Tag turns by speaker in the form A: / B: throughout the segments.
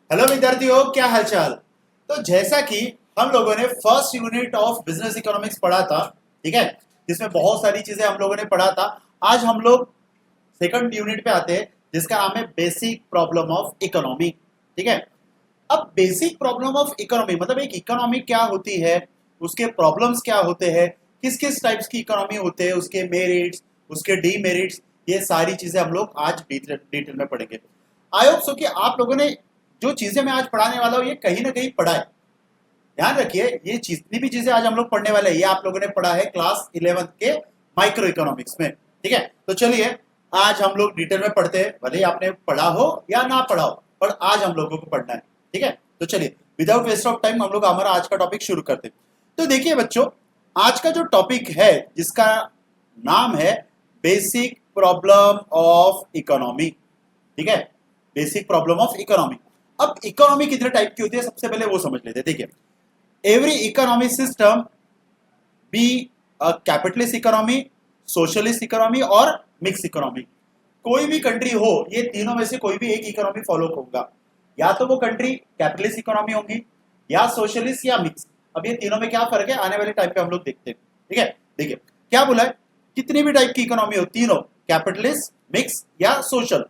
A: Hello विद्यार्थियों, क्या हालचाल। तो जैसा कि हम लोगों ने first unit of business economics पढ़ा था, ठीक है, जिसमें बहुत सारी चीजें हम लोगों ने पढ़ा था। आज हम लोग सेकंड यूनिट पे आते हैं, जिसका नाम है बेसिक प्रॉब्लम ऑफ इकोनॉमी। ठीक है, अब बेसिक प्रॉब्लम ऑफ इकोनॉमी मतलब एक इकोनॉमी क्या होती है, उसके प्रॉब्लम्स क्या होते हैं, किस किस टाइप्स की इकोनॉमी होते हैं, उसके मेरिट्स, उसके डीमेरिट्स, ये सारी चीजें हम लोग आज डिटेल में पढ़ेंगे। आई होप सो कि आप लोगों ने जो चीजें मैं आज पढ़ाने वाला हूँ ये कहीं ना कहीं पढ़ा है। ध्यान रखिए, ये जितनी भी चीजें आज हम लोग पढ़ने वाले हैं ये आप लोगों ने पढ़ा है क्लास 11th के माइक्रो इकोनॉमिक्स में। ठीक है, तो चलिए आज हम लोग डिटेल में पढ़ते हैं, भले ही आपने पढ़ा हो या ना पढ़ा हो, पर आज हम लोगों को पढ़ना है। ठीक है, तो चलिए विदाउट वेस्ट ऑफ टाइम हम लोग हमारा आज का टॉपिक शुरू करते हैं। तो देखिए बच्चों, आज का जो टॉपिक है जिसका नाम है बेसिक प्रॉब्लम ऑफ इकोनॉमी। ठीक है, बेसिक प्रॉब्लम ऑफ इकोनॉमी। अब इकोनॉमी कितने टाइप की होती है सबसे पहले वो समझ लेते हैं। देखिए, every economic system be capitalist economy, socialist economy और मिक्स इकोनॉमी। कोई भी कंट्री हो, ये तीनों में से कोई भी एक इकोनॉमी फॉलो होगा। या तो वो कंट्री कैपिटलिस्ट इकोनॉमी होगी, या सोशलिस्ट, या मिक्स। अब ये तीनों में क्या फर्क है आने वाले टाइम पे हम लोग देखते हैं। ठीक है, देखिए क्या बोला है, कितनी भी टाइप की इकोनॉमी हो, तीनों कैपिटलिस्ट, मिक्स या social,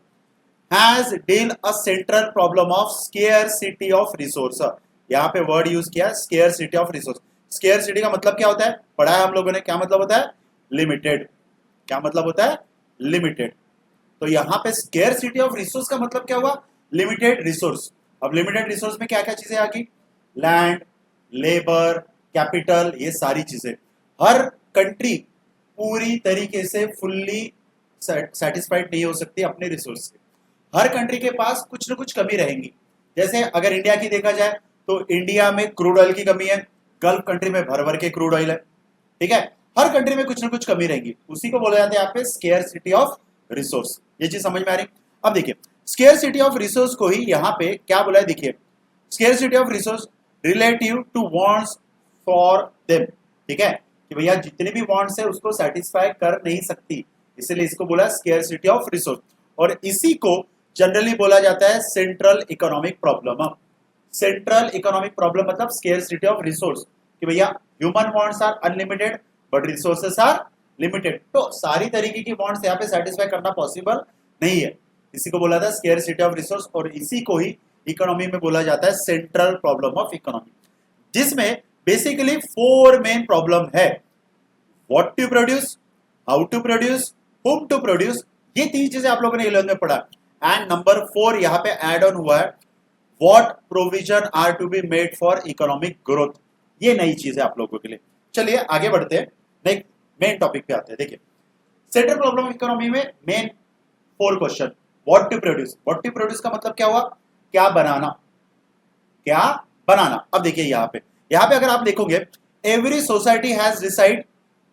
A: has deal a central problem of scarcity of resource. यहाँ पे वर्ड यूज किया स्केयरसिटी ऑफ रिसोर्स। स्केयरसिटी का मतलब क्या होता है, पढ़ा है हम लोगों ने, क्या मतलब होता है, लिमिटेड। क्या मतलब होता है, लिमिटेड। तो यहाँ पे स्केयरसिटी ऑफ रिसोर्स का मतलब क्या हुआ, लिमिटेड रिसोर्स। अब लिमिटेड रिसोर्स में क्या क्या चीजें आ गई, लैंड, लेबर, कैपिटल, ये सारी चीजें। हर कंट्री पूरी तरीके से फुल्ली सेटिस्फाइड नहीं हो सकती अपने रिसोर्स से। हर कंट्री के पास कुछ ना कुछ कमी रहेंगी। जैसे अगर इंडिया की देखा जाए तो इंडिया में क्रूड ऑयल की कमी है, गल्फ कंट्री में भर भर के क्रूड ऑयल है। ठीक है, हर कंट्री में कुछ ना कुछ कमी रहेंगी, उसी को बोला जाता है यहाँ पे स्केयरसिटी ऑफ रिसोर्स। ये चीज समझ में आ रही। अब देखिए, स्केयरसिटी ऑफ रिसोर्स को ही यहाँ पे क्या बोला है, देखिए scarcity of resource relative to wants for them. ठीक है, कि भैया जितने भी वांट्स है उसको सेटिस्फाई कर नहीं सकती, इसलिए इसको बोला स्केयरसिटी ऑफ रिसोर्स। और इसी को जनरली बोला जाता है central economic problem. Central economic problem मतलब स्केयरसिटी ऑफ रिसोर्स, कि भैया human wants are unlimited but resources are limited. तो सारी तरीके की वांट्स यहाँ पे सेटिस्फाई करना पॉसिबल नहीं है, इसी को बोला था स्केयरसिटी ऑफ रिसोर्स। और इसी को ही इकोनॉमी में बोला जाता है सेंट्रल प्रॉब्लम ऑफ इकोनॉमी, जिसमें बेसिकली 4 मेन प्रॉब्लम है। What to produce, how to produce, whom to produce, ये 3 चीजें आप लोगों ने 11 में पढ़ा। एंड नंबर 4 यहाँ पे एड ऑन हुआ है, what provision are to be made for economic growth. ये नई चीज है आप लोगों के लिए। चलिए आगे बढ़ते हैं, नेक्स्ट मेन टॉपिक पे आते हैं। देखिए, सेंट्रल प्रॉब्लम ऑफ इकोनॉमी में main 4 question. What to produce, what to produce का मतलब क्या हुआ, क्या बनाना, क्या बनाना। अब देखिए यहाँ पे अगर आप देखोगे, every society has decide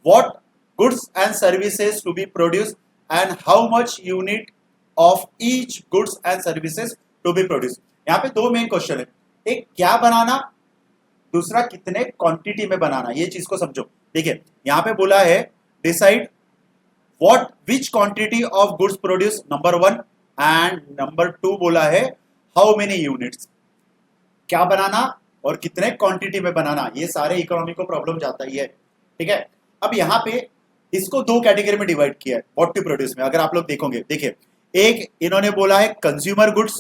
A: what goods and services to be produce and how much unit of each goods and services to be produce. यहाँ पे 2 मेन क्वेश्चन है, एक क्या बनाना, दूसरा कितने क्वांटिटी में बनाना। ये चीज को समझो। देखिए यहाँ पे बोला है decide what which quantity of goods produce, number 1, and number 2 बोला है हाउ मेनी यूनिट्स, क्या बनाना और कितने क्वांटिटी में बनाना। ये सारे इकोनॉमी को प्रॉब्लम जाता ही है। ठीक है, अब यहाँ पे इसको 2 कैटेगरी में डिवाइड किया है व्हाट टू प्रोड्यूस में। अगर आप लोग देखोगे, देखिए एक इन्होंने बोला है कंज्यूमर गुड्स,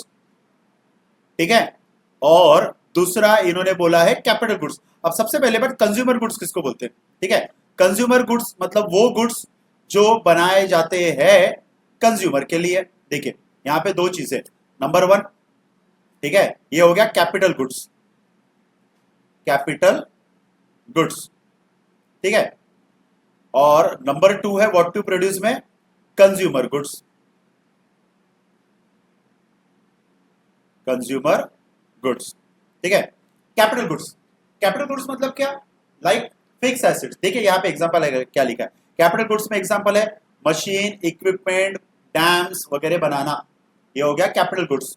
A: ठीक है, और दूसरा इन्होंने बोला है कैपिटल गुड्स। अब सबसे पहले बात, कंज्यूमर गुड्स किसको बोलते हैं। ठीक है, कंज्यूमर गुड्स मतलब वो गुड्स जो बनाए जाते हैं कंज्यूमर के लिए। देखिए यहाँ पे 2 चीजें, नंबर 1, ठीक है, ये हो गया कैपिटल गुड्स, कैपिटल गुड्स, ठीक है, और नंबर 2 है व्हाट टू प्रोड्यूस में कंज्यूमर गुड्स, कंज्यूमर गुड्स। ठीक है, कैपिटल गुड्स, कैपिटल गुड्स मतलब क्या, लाइक फिक्स एसेट्स। देखिए यहाँ पे एग्जांपल है, क्या लिखा है कैपिटल गुड्स में, एग्जांपल है मशीन, इक्विपमेंट, डैम्स वगैरह बनाना, ये हो गया कैपिटल गुड्स।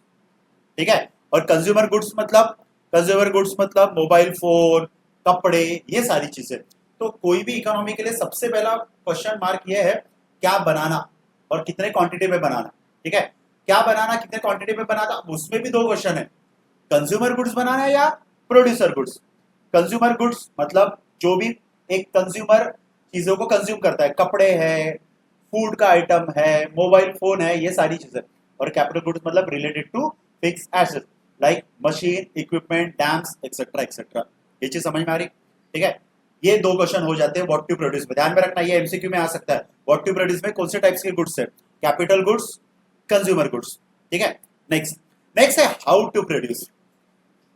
A: ठीक है, और कंज्यूमर गुड्स मतलब, कंज्यूमर गुड्स मतलब मोबाइल फोन, कपड़े, ये सारी चीजें। तो कोई भी इकोनॉमी के लिए सबसे पहला क्वेश्चन मार्क ये है क्या बनाना और कितने क्वांटिटी में बनाना। ठीक है, क्या बनाना कितने क्वांटिटी में बनाना, उसमें भी 2 क्वेश्चन है, कंज्यूमर गुड्स बनाना है या प्रोड्यूसर गुड्स? कंज्यूमर गुड्स मतलब जो भी एक कंज्यूमर चीजों को कंज्यूम करता है, कपड़े है, फूड का आइटम है, मोबाइल फोन है, ये सारी चीजें। और कैपिटल गुड्स मतलब related to fix assets like machine, equipment, dams etcetera etcetera. ये चीज समझ में आ रही? ठीक है, ये दो क्वेश्चन हो जाते हैं व्हाट टू प्रोड्यूस में। ध्यान में रखना, ये एमसीक्यू में आ सकता है। व्हाट टू प्रोड्यूस में कौन से टाइप्स के गुड्स है? Capital goods, consumer goods. ठीक है, नेक्स्ट नेक्स्ट है हाउ टू प्रोड्यूस।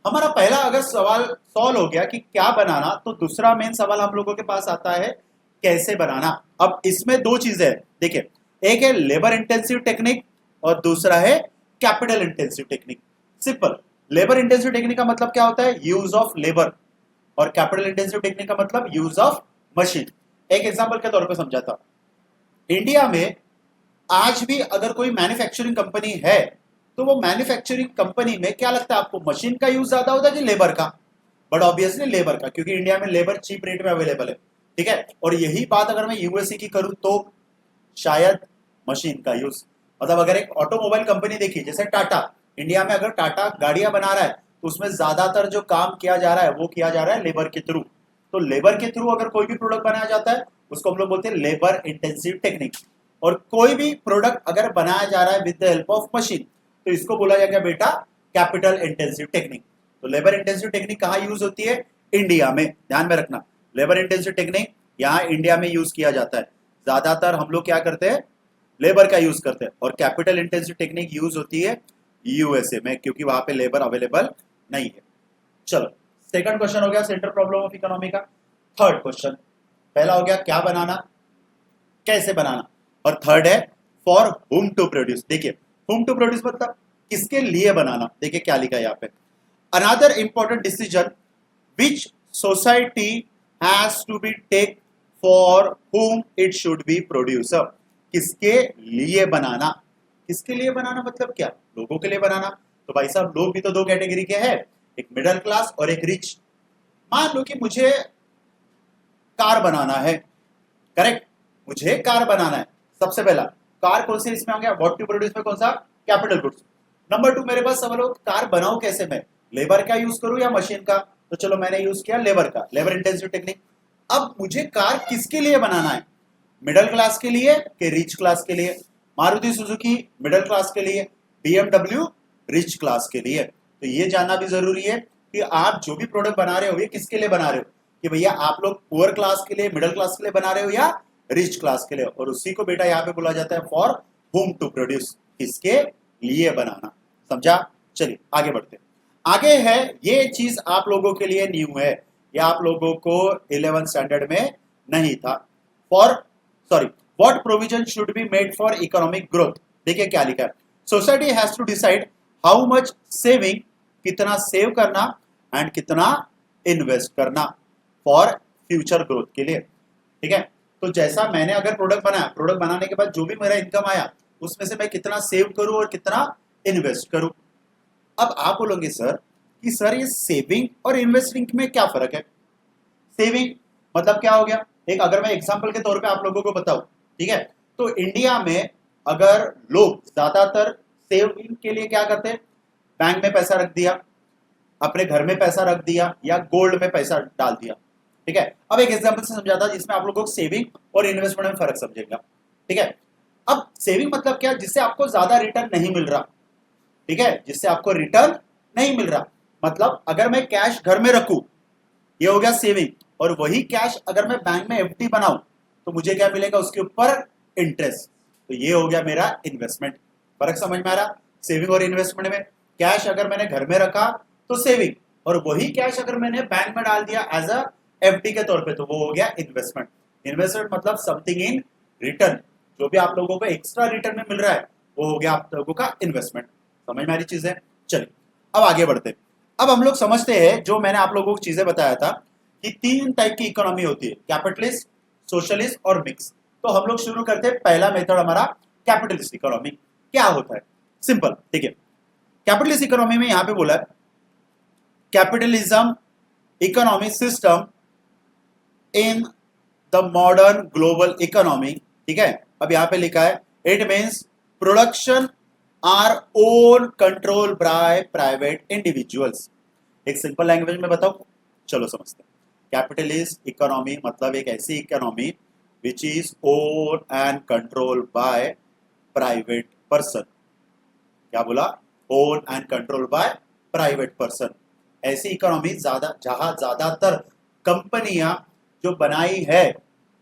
A: हमारा पहला अगर सवाल सॉल्व हो गया कि क्या बनाना, तो दूसरा मेन सवाल हम लोगों के पास आता है कैसे बनाना। अब इसमें दो चीजें हैं, देखिए, एक है लेबर इंटेंसिव टेक्निक और दूसरा है capital intensive technique. Simple, labour intensive technique का मतलब क्या होता है? Use of labour. और कैपिटल इंटेंसिव टेक्निक का मतलब यूज ऑफ मशीन। एक एग्जांपल के तौर पे समझाता, इंडिया में आज भी अगर कोई मैन्युफैक्चरिंग कंपनी है तो वो मैन्युफैक्चरिंग कंपनी में क्या लगता है आपको, मशीन का यूज ज्यादा होता है कि लेबर का? बट ऑब्वियसली लेबर का, क्योंकि इंडिया में लेबर चीप रेट में अवेलेबल है। ठीक है, और यही बात अगर मैं यूएसए की करूं तो शायद मशीन का यूज। मतलब अगर एक ऑटोमोबाइल कंपनी देखी जैसे टाटा, इंडिया में अगर टाटा गाड़ियां बना रहा है तो उसमें ज्यादातर जो काम किया जा रहा है वो किया जा रहा है लेबर के थ्रू। तो लेबर के थ्रू अगर कोई भी प्रोडक्ट बनाया जाता है उसको हम लोग बोलते हैं लेबर इंटेंसिव टेक्निक। और कोई भी प्रोडक्ट अगर बनाया जा रहा है with the help of machine तो इसको बोला जाएगा बेटा कैपिटल इंटेंसिव टेक्निक। तो लेबर इंटेंसिव टेक्निक कहाँ यूज होती है? इंडिया में। ध्यान में रखना, लेबर इंटेंसिव टेक्निक यहाँ इंडिया में यूज किया जाता है। ज्यादातर हम लोग क्या करते हैं? लेबर का यूज करते हैं। और कैपिटल इंटेंसिव टेक्निक यूज होती है यूएसए में, क्योंकि वहां पे लेबर अवेलेबल नहीं है। चलो, सेकंड क्वेश्चन हो गया सेंट्रल प्रॉब्लम ऑफ इकोनॉमी का। थर्ड क्वेश्चन, पहला हो गया क्या बनाना, कैसे बनाना, और थर्ड है फॉर हुम टू प्रोड्यूस। देखिए, हुम टू प्रोड्यूस मतलब किसके लिए बनाना। देखिए क्या लिखा है यहाँ पे, another important decision which society has to be take for whom it should be producer. किसके लिए बनाना? किसके लिए बनाना मतलब क्या? लोगों के लिए बनाना। तो भाई साहब, लोग भी तो दो कैटेगरी के हैं, एक मिडिल क्लास और एक रिच। मान लो कि मुझे कार बनाना है, करेक्ट, मुझे कार बनाना है। सबसे पहला कार कौन सी इसमें आ गया? व्हाट टू प्रोड्यूस में कौन सा? Capital goods. नंबर टू, मेरे पास सवाल हो कार बनाऊं कैसे मैं? लेबर का यूज करूं या मशीन का? तो चलो मैंने यूज किया लेबर का, लेबर इंटेंसिव टेक्निक। अब मुझे कार किसके लिए बनाना है? मिडिल क्लास के लिए कि रिच क्लास के लिए? मारुति सुजुकी मिडिल क्लास के लिए, बीएमडब्ल्यू रिच क्लास के लिए। तो ये जानना भी जरूरी है कि आप जो भी प्रोडक्ट बना रहे हो ये किसके लिए बना रहे हो, कि भैया आप लोग पुअर क्लास के लिए, मिडिल क्लास के लिए बना रहे हो या रिच क्लास के लिए। और उसी को बेटा यहाँ पे बोला जाता है फॉर हुम टू प्रोड्यूस, किसके लिए बनाना। समझा? चलिए आगे बढ़ते हैं। आगे है, ये चीज आप लोगों के लिए न्यू है, ये आप लोगों को 11th स्टैंडर्ड में नहीं था। For sorry, what provision should be made for economic growth. देखिए क्या लिखा है, society has to decide how much saving, कितना सेव करना, एंड कितना इन्वेस्ट करना फॉर फ्यूचर ग्रोथ के लिए। ठीक है, तो जैसा मैंने अगर प्रोडक्ट बनाया, प्रोडक्ट बनाने के बाद जो भी मेरा इनकम आया उसमें से मैं कितना सेव करूं और कितना इन्वेस्ट करूं। अब आप बोलोगे सर कि सर ये सेविंग और इन्वेस्टिंग में क्या फर्क है? सेविंग मतलब क्या हो गया? एक अगर मैं एग्जांपल के तौर पे आप लोगों को बताऊं, ठीक है, तो इंडिया में अगर लोग ज्यादातर सेविंग के लिए क्या करते हैं? बैंक में पैसा रख दिया, अपने घर में पैसा रख दिया, या गोल्ड में पैसा डाल दिया। ठीक है, अब एक एग्जांपल से समझाता जिसमें आप लोगों को सेविंग और इन्वेस्टमेंट में फर्क समझेगा। ठीक है, अब सेविंग मतलब क्या? जिससे आपको ज्यादा रिटर्न नहीं मिल रहा। ठीक है, जिससे आपको रिटर्न नहीं मिल रहा, मतलब अगर मैं कैश घर में रखूं ये हो गया सेविंग, और वही कैश अगर मैं बैंक में एफडी बनाऊं तो मुझे क्या मिलेगा? उसके ऊपर इंटरेस्ट। तो ये हो गया मेरा इन्वेस्टमेंट। फर्क समझ में आ रहा? सेविंग और इन्वेस्टमेंट में, कैश अगर मैंने घर में रखा तो सेविंग, और वही कैश अगर मैंने बैंक में डाल दिया एज अ एफडी के तौर पे तो वो हो गया इन्वेस्टमेंट। इन्वेस्टमेंट मतलब समथिंग इन रिटर्न, जो भी आप लोगों को एक्स्ट्रा रिटर्न में मिल रहा है वो हो गया आप लोगों का इन्वेस्टमेंट। समझ में आ रही चीज है? चलिए अब आगे बढ़ते हैं। अब हम लोग समझते हैं जो मैंने आप लोगों को चीजें बताया था कि तीन टाइप की इकोनॉमी होती है, कैपिटलिस्ट, सोशलिस्ट और मिक्स। तो हम लोग शुरू करते हैं, पहला मेथड हमारा कैपिटलिस्ट इकोनॉमी। क्या होता है? सिंपल, ठीक है, कैपिटलिस्ट इकोनॉमी में यहां पे बोला है capitalism economic system in the modern global economy. ठीक है, अब यहां पे लिखा है it means production our own control by private individuals. एक सिंपल लैंग्वेज में बताओ, चलो समझते हैं। कैपिटलिस्ट इकोनॉमी मतलब एक ऐसी economy which is own and control by private person. क्या बोला? Own and control by private person. ऐसी इकोनॉमी जहां ज्यादातर कंपनियां जो बनाई है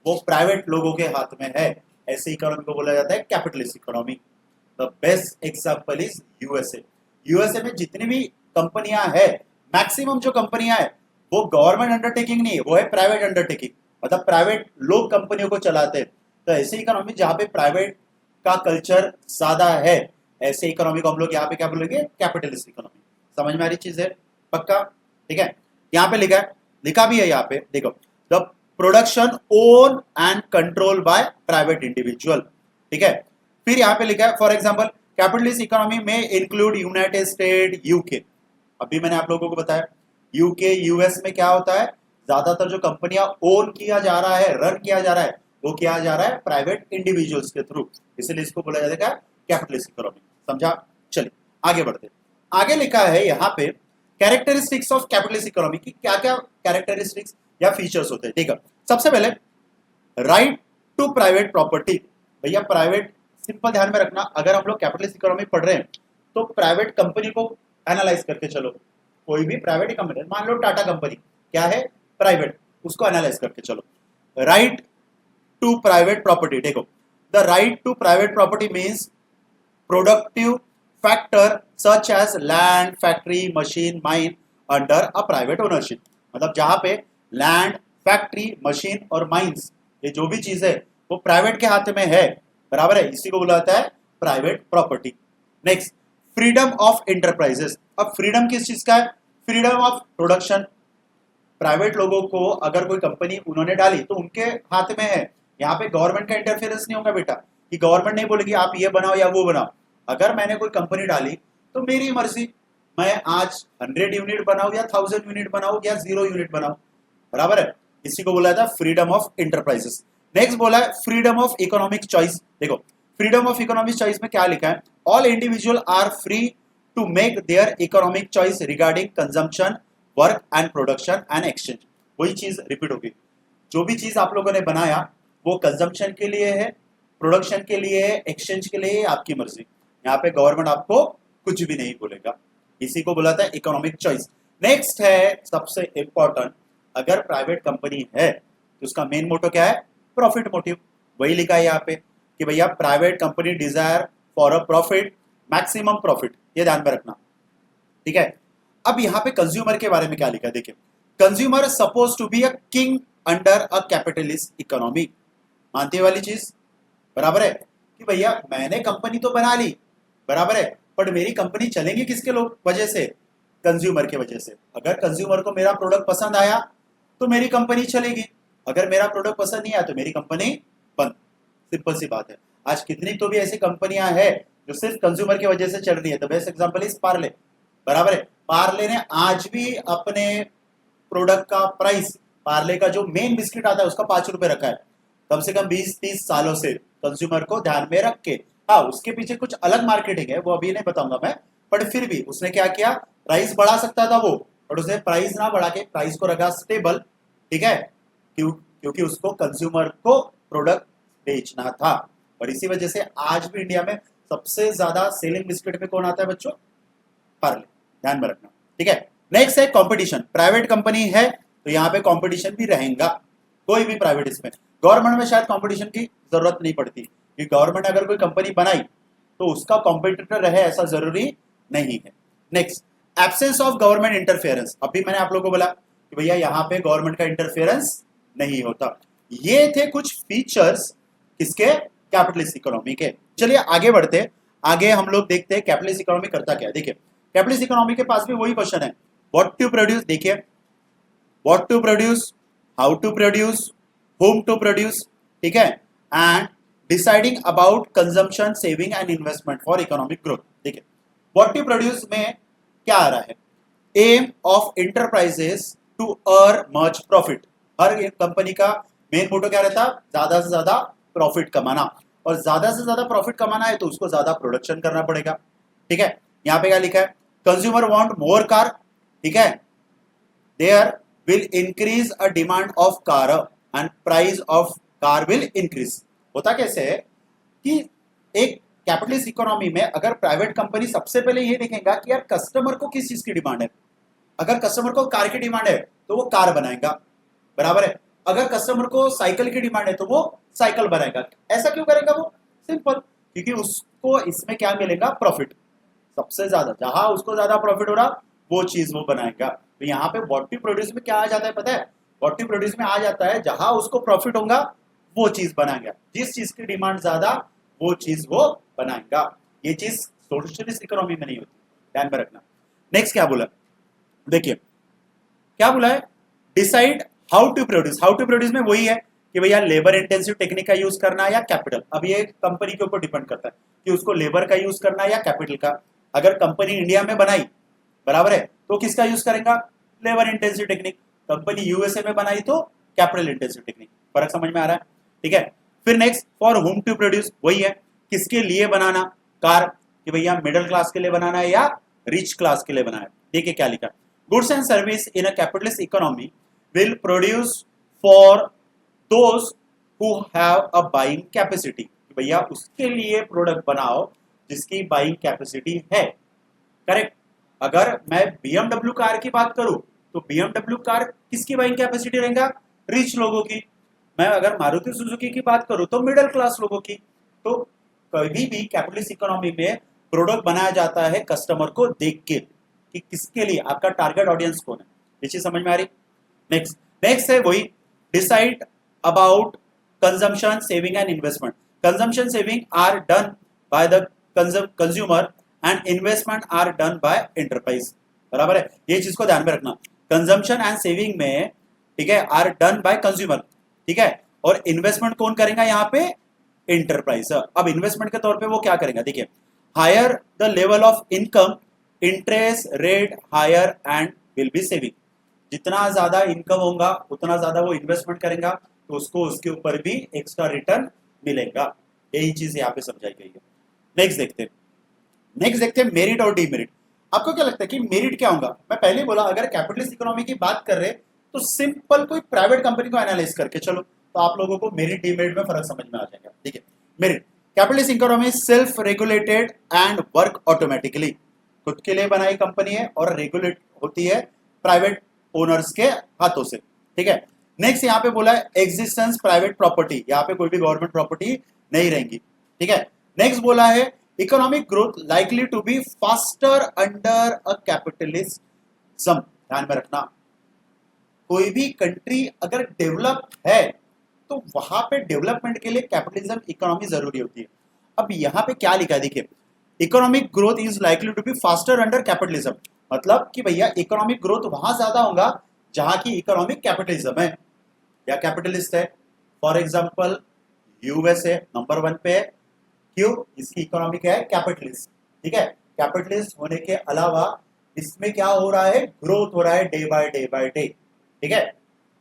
A: वो प्राइवेट लोगों के हाथ में है, ऐसी इकोनॉमी को बोला जाता है capitalist economy. The best example is USA. USA में जितनी भी कंपनियां है, मैक्सिमम जो कंपनियां है वो गवर्नमेंट अंडरटेकिंग नहीं है, वो है प्राइवेट अंडरटेकिंग, मतलब प्राइवेट लोग कंपनियों को चलाते हैं। तो ऐसी इकोनॉमी जहां पे प्राइवेट का कल्चर ज्यादा है, ऐसे इकोनॉमी को हम लोग यहाँ पे क्या बोलेंगे? Capitalist economy. समझ में आ रही चीज है? पक्का? ठीक है, यहाँ पे लिखा है, लिखा भी है यहाँ पे, देखो, the production own and control by private individual. ठीक है, फिर यहाँ पे लिखा है फॉर एग्जाम्पल कैपिटलिस्ट इकोनॉमी में इंक्लूड यूनाइटेड स्टेट, यूके। अभी मैंने आप लोगों को बताया यूके यूएस में क्या होता है, ज्यादातर जो कंपनियां ओन किया जा रहा है, रन किया जा रहा है, वो किया जा रहा है प्राइवेट इंडिविजुअल्स के थ्रू, इसलिए इसको बोला जाता है कैपिटलिस्ट इकोनॉमी। समझा? चलिए आगे बढ़ते। आगे लिखा है यहाँ पे कैरेक्टरिस्टिक्स ऑफ कैपिटलिस्ट इकोनॉमी की क्या क्या कैरेक्टरिस्टिक्स या फीचर्स होते हैं। ठीक है, सबसे पहले राइट टू प्राइवेट प्रॉपर्टी। भैया प्राइवेट, सिंपल ध्यान में रखना, अगर हम लोग कैपिटलिस्ट इकोनॉमी पढ़ रहे हैं तो प्राइवेट कंपनी को एनालाइज करके चलो। कोई भी प्राइवेट कंपनी, मान लो टाटा कंपनी क्या है? प्राइवेट, उसको एनालाइज करके चलो। राइट टू प्राइवेट प्रॉपर्टी, देखो, the right to private property means productive factor such as land, factory, machine, mine under a private ownership. मतलब जहां पे लैंड, फैक्ट्री, मशीन और माइंस, ये जो भी चीज है वो प्राइवेट के हाथ में है, बराबर है, इसी को बोला जाता है private property. Next, freedom of enterprises. अब फ्रीडम किस चीज का है? Freedom of production. प्राइवेट लोगों को अगर कोई कंपनी उन्होंने डाली तो उनके हाथ में है, यहाँ पे गवर्नमेंट का इंटरफेरेंस नहीं होगा बेटा, कि गवर्नमेंट नहीं बोलेगी आप ये बनाओ या वो बनाओ। अगर मैंने कोई कंपनी डाली तो मेरी मर्जी, मैं आज 100 यूनिट बनाऊं या 1000 यूनिट बनाऊं या 0 यूनिट बनाऊं, बराबर है, इसी को बोला था फ्रीडम ऑफ इंटरप्राइजेस। नेक्स्ट बोला है फ्रीडम ऑफ इकोनॉमिक चॉइस। देखो, फ्रीडम ऑफ इकोनॉमिक चॉइस में क्या लिखा है? All individual are free to make their economic choice regarding consumption, work and production and exchange. वही चीज रिपीट होगी, जो भी चीज आप लोगों ने बनाया वो कंजम्पशन के लिए है, प्रोडक्शन के लिए है, एक्सचेंज के लिए है, आपकी मर्जी। यहाँ पे गवर्नमेंट आपको कुछ भी नहीं बोलेगा, इसी को बोला था इकोनॉमिक चॉइस। नेक्स्ट है सबसे इंपॉर्टेंट, अगर प्राइवेट कंपनी है तो उसका मेन मोटो क्या है? Profit motive. वही लिखा है यहाँ पे कि भैया private company desire for a profit, maximum profit, ये ध्यान में रखना। ठीक है, अब यहाँ पे कंज्यूमर के बारे में क्या लिखा है, देखिए, consumer suppose to be a king under a capitalist economy. मानते वाली चीज, बराबर है, कि भैया मैंने कंपनी तो बना ली, बराबर है, पर मेरी कंपनी चलेगी किसके लोग वजह से? कंज्यूमर के वजह से। अगर कंज्यूमर को मेरा प्रोडक्ट पसंद आया तो मेरी कंपनी चलेगी, अगर मेरा प्रोडक्ट पसंद नहीं आया तो मेरी कंपनी बंद। सिंपल सी बात है। आज कितनी तो भी ऐसी कंपनियां हैं जो सिर्फ कंज्यूमर की वजह से चल रही है। The best example is Parle, बराबर है, पार्ले ने आज भी अपने प्रोडक्ट का प्राइस, पार्ले का जो मेन बिस्किट आता है उसका 5 रुपए रखा है, कम से कम 20-30 सालों से, कंज्यूमर को ध्यान में रख के। हाँ, उसके पीछे कुछ अलग मार्केटिंग है, वो अभी नहीं बताऊंगा मैं, पर फिर भी उसने क्या किया, प्राइस बढ़ा सकता था वो, और उसने प्राइस ना बढ़ा के प्राइस को रखा स्टेबल। ठीक है, क्योंकि उसको कंज्यूमर को प्रोडक्ट बेचना था। और इसी वजह से आज भी इंडिया में सबसे ज्यादा सेलिंग बिस्किट में कौन आता है बच्चों? पार्ले, ध्यान में रखना। ठीक है, नेक्स्ट है कंपटीशन। प्राइवेट कंपनी है तो यहाँ पे कंपटीशन भी रहेगा, कोई भी प्राइवेट, इसमें गवर्नमेंट में शायद कंपटीशन की जरूरत नहीं पड़ती, कि गवर्नमेंट अगर कोई कंपनी बनाई तो उसका कॉम्पिटिटर रहे ऐसा जरूरी नहीं है। Next, absence of government interference. अभी मैंने आप लोगों को बोला कि भैया यहाँ पे गवर्नमेंट का इंटरफेरेंस नहीं होता। ये थे कुछ फीचर्स किसके? कैपिटलिस्ट इकोनॉमी के। चलिए आगे बढ़ते, आगे हम लोग देखते हैं कैपिटलिस्ट इकोनॉमी करता क्या है। देखिए, कैपिटलिस्ट इकोनॉमी के पास भी वही क्वेश्चन है, व्हाट टू प्रोड्यूस। देखिए, what to produce, how to produce, whom to produce, ठीक है, and deciding about consumption, saving and investment for economic growth। देखिए, what to produce में क्या आ रहा है? aim of enterprises to earn much profit। Her company का main motto क्या रहता? ज्यादा से ज्यादा प्रॉफिट कमाना, और ज्यादा से ज्यादा प्रॉफिट कमाना है तो उसको ज्यादा प्रोडक्शन करना पड़ेगा, ठीक है, यहाँ पे क्या लिखा है, कंज्यूमर वांट मोर कार, ठीक है, there will increase a demand of car and price of car will increase. होता कैसे है कि एक कैपिटलिस्ट इकोनॉमी में अगर प्राइवेट कंपनी सबसे पहले ये देखेगा कि यार कस्टमर को किस चीज की डिमांड है, अगर कस्टमर को कार की डिमांड है तो वो कार बनाएगा, बराबर है, अगर कस्टमर को साइकिल की डिमांड है तो वो साइकिल बनाएगा। ऐसा क्यों करेगा वो, सिंपल, क्योंकि उसको इसमें क्या मिलेगा, प्रॉफिट, सबसे ज्यादा जहां उसको ज्यादा प्रॉफिट हो रहा वो चीज वो बनाएगा। तो यहाँ पे व्हाट यू प्रोड्यूस में क्या आ जाता है पता है, व्हाट यू प्रोड्यूस में आ जाता है जहां उसको प्रॉफिट होगा वो चीज बनाएगा, जिस चीज की डिमांड ज्यादा वो चीज वो बनाएगा। ये चीज सोशलिस्ट इकोनॉमी में नहीं होती, ध्यान में रखना। नेक्स्ट क्या बोला, देखिए क्या बोला है, decide how to produce. How to produce में वही है कि भैया लेबर इंटेंसिव टेक्निक का यूज करना या कैपिटल। अब ये कंपनी के ऊपर डिपेंड करता है कि उसको लेबर का यूज करना या कैपिटल का। अगर कंपनी इंडिया में बनाई, बराबर है, तो किसका यूज करेगा, labour intensive technique. Company USA में बनाई तो कैपिटल इंटेंसिव टेक्निक। फर्क समझ में आ रहा है, ठीक है। फिर next, for whom to produce, वही है किसके लिए बनाना कार, कि भैया मिडिल क्लास के लिए बनाना है या रिच क्लास के लिए बनाना है। देखिए क्या लिखा, goods and service in a capitalist economy will produce for those who have a buying capacity. भैया उसके लिए प्रोडक्ट बनाओ जिसकी बाइंग कैपेसिटी है, करेक्ट। अगर मैं BMW कार की बात करूं तो BMW कार किसकी बाइंग कैपेसिटी रहेगा, रिच लोगों की। मैं अगर मारुति सुजुकी की बात करूं तो मिडिल क्लास लोगों की। तो कभी भी कैपिटलिस्ट इकोनॉमी में प्रोडक्ट बनाया जाता है कस्टमर को देख के कि किसके लिए, आपका टारगेट ऑडियंस कौन है, ये चीज समझ में आ रही। नेक्स्ट है वही, decide about consumption saving and investment. Consumption saving are done by the consumer and investment are done by enterprise, बराबर है, ये चीज को ध्यान में रखना। कंजम्पशन एंड सेविंग में, ठीक है, आर डन बाय कंज्यूमर, ठीक है, और इन्वेस्टमेंट कौन करेगा यहाँ पे, एंटरप्राइज। अब इन्वेस्टमेंट के तौर पे वो क्या करेगा, देखिए, higher the level of income interest rate higher and will be saving. जितना ज्यादा इनकम होगा उतना ज्यादा वो इन्वेस्टमेंट करेगा तो उसको उसके ऊपर भी एक्स्ट्रा रिटर्न मिलेगा। यही चीज यहाँ पे समझाई गई है। नेक्स्ट देखते हैं मेरिट और डीमेरिट। आपको क्या लगता है कि मेरिट क्या होगा, मैं पहले ही बोला अगर कैपिटलिस्ट इकोनॉमी की बात कर रहे तो सिंपल कोई प्राइवेट कंपनी को एनालाइज करके चलो तो आप लोगों को मेरिट डीमेरिट में फर्क समझ में आ जाएगा। ठीक है, merit, capitalist economy self regulated and work automatically. खुद के लिए बनाई कंपनी है और रेगुलेट होती है प्राइवेट ओनर्स के हाथों से। ठीक है, नेक्स्ट यहाँ पे बोला है एग्जिस्टेंस प्राइवेट प्रॉपर्टी, यहाँ पे कोई भी गवर्नमेंट प्रॉपर्टी नहीं रहेंगी। ठीक है, नेक्स्ट बोला है economic growth likely to be faster under a capitalism. ध्यान में रखना, कोई भी कंट्री अगर डेवलप है तो वहां पे डेवलपमेंट के लिए कैपिटलिज्म इकोनॉमी जरूरी होती है। अब यहाँ पे क्या लिखा है, देखिए, economic growth is likely to be faster under capitalism, मतलब कि भैया इकोनॉमिक ग्रोथ वहां ज्यादा होगा जहां की इकोनॉमिक कैपिटलिज्म है या कैपिटलिस्ट है। फॉर एग्जांपल यूएसए नंबर 1 पे है, क्यों, इसकी इकोनॉमी क्या है, कैपिटलिस्ट। ठीक है, कैपिटलिस्ट होने के अलावा इसमें क्या हो रहा है, ग्रोथ हो रहा है डे बाय डे। ठीक है,